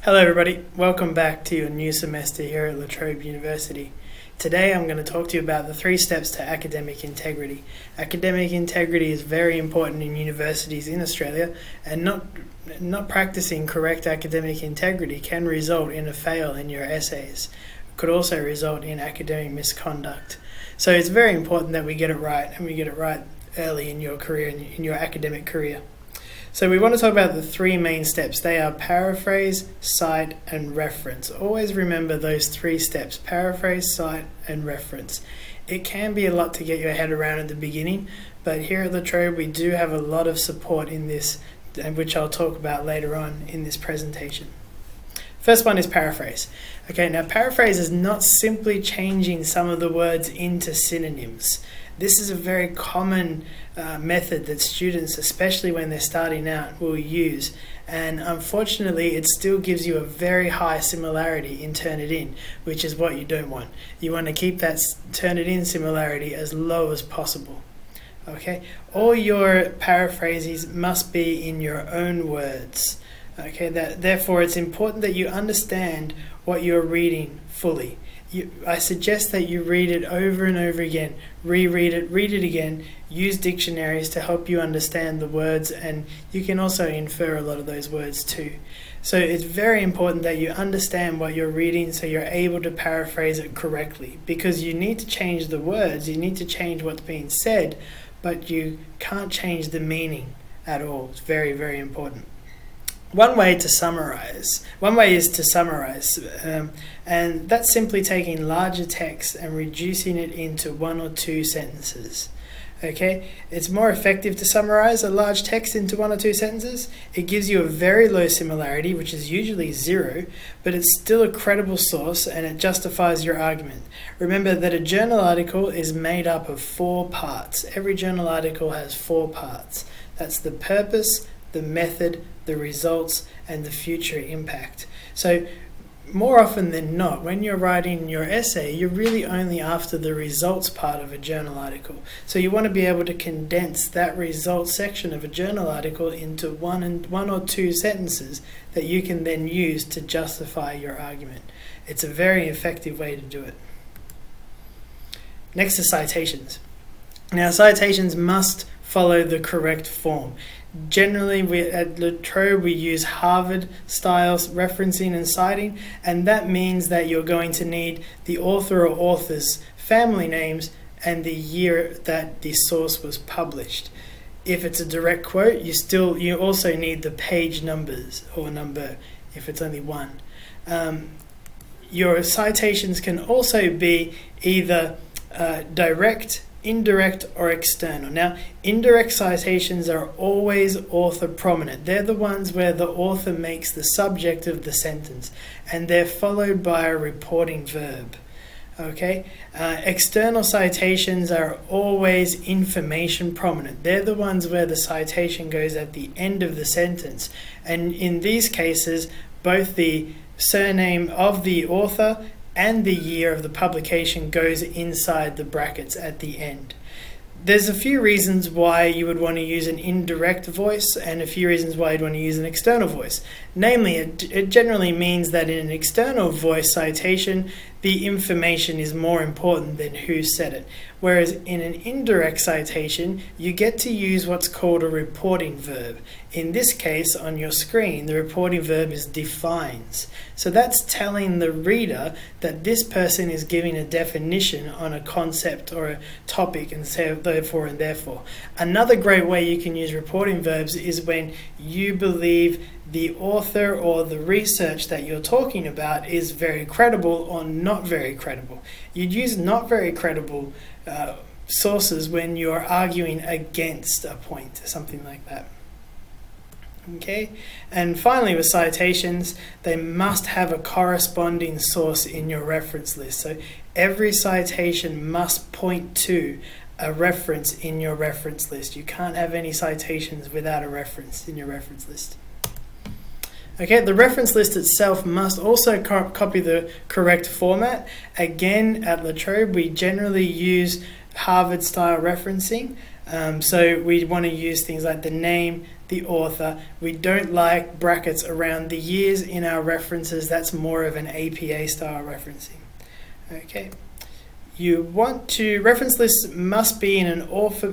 Hello everybody, welcome back to your new semester here at La Trobe University. Today I'm going to talk to you about the 3 steps to academic integrity. Academic integrity is very important in universities in Australia, and not practicing correct academic integrity can result in a fail in your essays. It could also result in academic misconduct. So it's very important that we get it right, and we get it right early in your career, in your academic career. So we want to talk about the 3 main steps. They are paraphrase, cite, and reference. Always remember those 3 steps: paraphrase, cite, and reference. It can be a lot to get your head around at the beginning, but here at La Trobe we do have a lot of support in this, which I'll talk about later on in this presentation. First one is paraphrase. Okay, now paraphrase is not simply changing some of the words into synonyms. This is a very common method that students, especially when they're starting out, will use. And unfortunately, it still gives you a very high similarity in Turnitin, which is what you don't want. You want to keep that Turnitin similarity as low as possible. Okay, all your paraphrases must be in your own words. Okay, therefore it's important that you understand what you're reading fully. I suggest that you read it over and over again, reread it, read it again, use dictionaries to help you understand the words, and you can also infer a lot of those words too. So it's very important that you understand what you're reading so you're able to paraphrase it correctly, because you need to change the words, you need to change what's being said, but you can't change the meaning at all. It's very, very important. One way is to summarize, and that's simply taking larger text and reducing it into 1 or 2 sentences. Okay, it's more effective to summarize a large text into 1 or 2 sentences. It gives you a very low similarity, which is usually 0, but it's still a credible source and it justifies your argument. Remember that a journal article is made up of 4 parts. Every journal article has 4 parts. That's the purpose, the method, the results, and the future impact. So more often than not, when you're writing your essay, you're really only after the results part of a journal article. So you want to be able to condense that results section of a journal article into 1 or 2 sentences that you can then use to justify your argument. It's a very effective way to do it. Next is citations. Now, citations must follow the correct form. Generally, at La Trobe we use Harvard-style referencing and citing, and that means that you're going to need the author or authors' family names and the year that the source was published. If it's a direct quote, you also need the page numbers or number if it's only 1. Your citations can also be either direct, indirect, or external. Now, indirect citations are always author prominent. They're the ones where the author makes the subject of the sentence, and they're followed by a reporting verb. Okay, external citations are always information prominent. They're the ones where the citation goes at the end of the sentence, and in these cases, both the surname of the author and the year of the publication goes inside the brackets at the end. There's a few reasons why you would want to use an indirect voice and a few reasons why you'd want to use an external voice. Namely, it generally means that in an external voice citation, the information is more important than who said it. Whereas in an indirect citation, you get to use what's called a reporting verb. In this case, on your screen, the reporting verb is defines. So that's telling the reader that this person is giving a definition on a concept or a topic, and say therefore and therefore. Another great way you can use reporting verbs is when you believe the author or the research that you're talking about is very credible or not very credible. You'd use not very credible sources when you're arguing against a point, something like that. Okay, and finally with citations, they must have a corresponding source in your reference list. So every citation must point to a reference in your reference list. You can't have any citations without a reference in your reference list. Okay, the reference list itself must also copy the correct format. Again, at La Trobe, we generally use Harvard-style referencing. So we want to use things like the name, the author. We don't like brackets around the years in our references. That's more of an APA style referencing. Okay. You want to, reference lists must be in an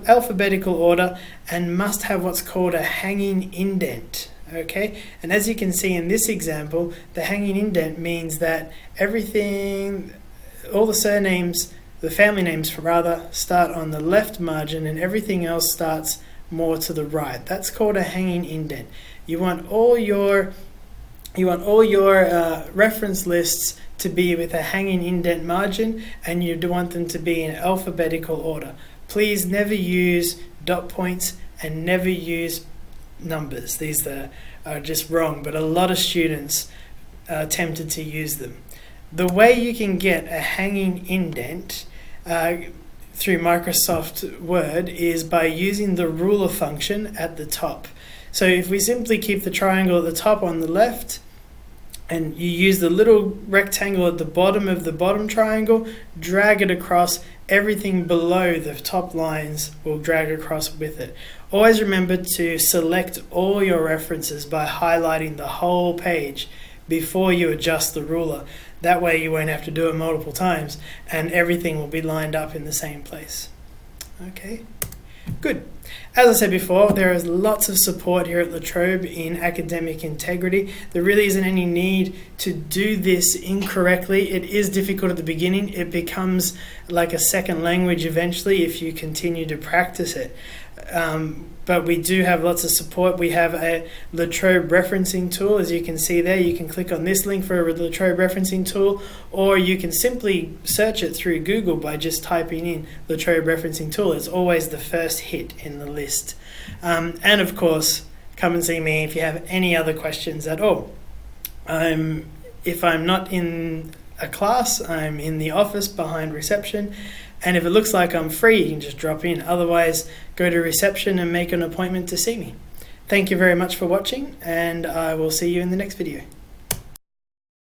alphabetical order and must have what's called a hanging indent. Okay, and as you can see in this example, the hanging indent means that everything, all the surnames, the family names rather, start on the left margin and everything else starts more to the right. That's called a hanging indent. You want all your reference lists to be with a hanging indent margin, and you want them to be in alphabetical order. Please never use dot points and never use numbers. These are just wrong, but a lot of students are tempted to use them. The way you can get a hanging indent through Microsoft Word is by using the ruler function at the top. So if we simply keep the triangle at the top on the left, and you use the little rectangle at the bottom of the bottom triangle, drag it across, everything below the top lines will drag across with it. Always remember to select all your references by highlighting the whole page before you adjust the ruler. That way you won't have to do it multiple times and everything will be lined up in the same place. Okay, good. As I said before, there is lots of support here at La Trobe in academic integrity. There really isn't any need to do this incorrectly. It is difficult at the beginning. It becomes like a second language eventually if you continue to practice it. But we do have lots of support. We have a La Trobe referencing tool. As you can see there, you can click on this link for a La Trobe referencing tool, or you can simply search it through Google by just typing in La Trobe referencing tool. It's always the first hit in the list. And of course, come and see me if you have any other questions at all. If I'm not in a class, I'm in the office behind reception. And if it looks like I'm free, you can just drop in. Otherwise, go to reception and make an appointment to see me. Thank you very much for watching, and I will see you in the next video.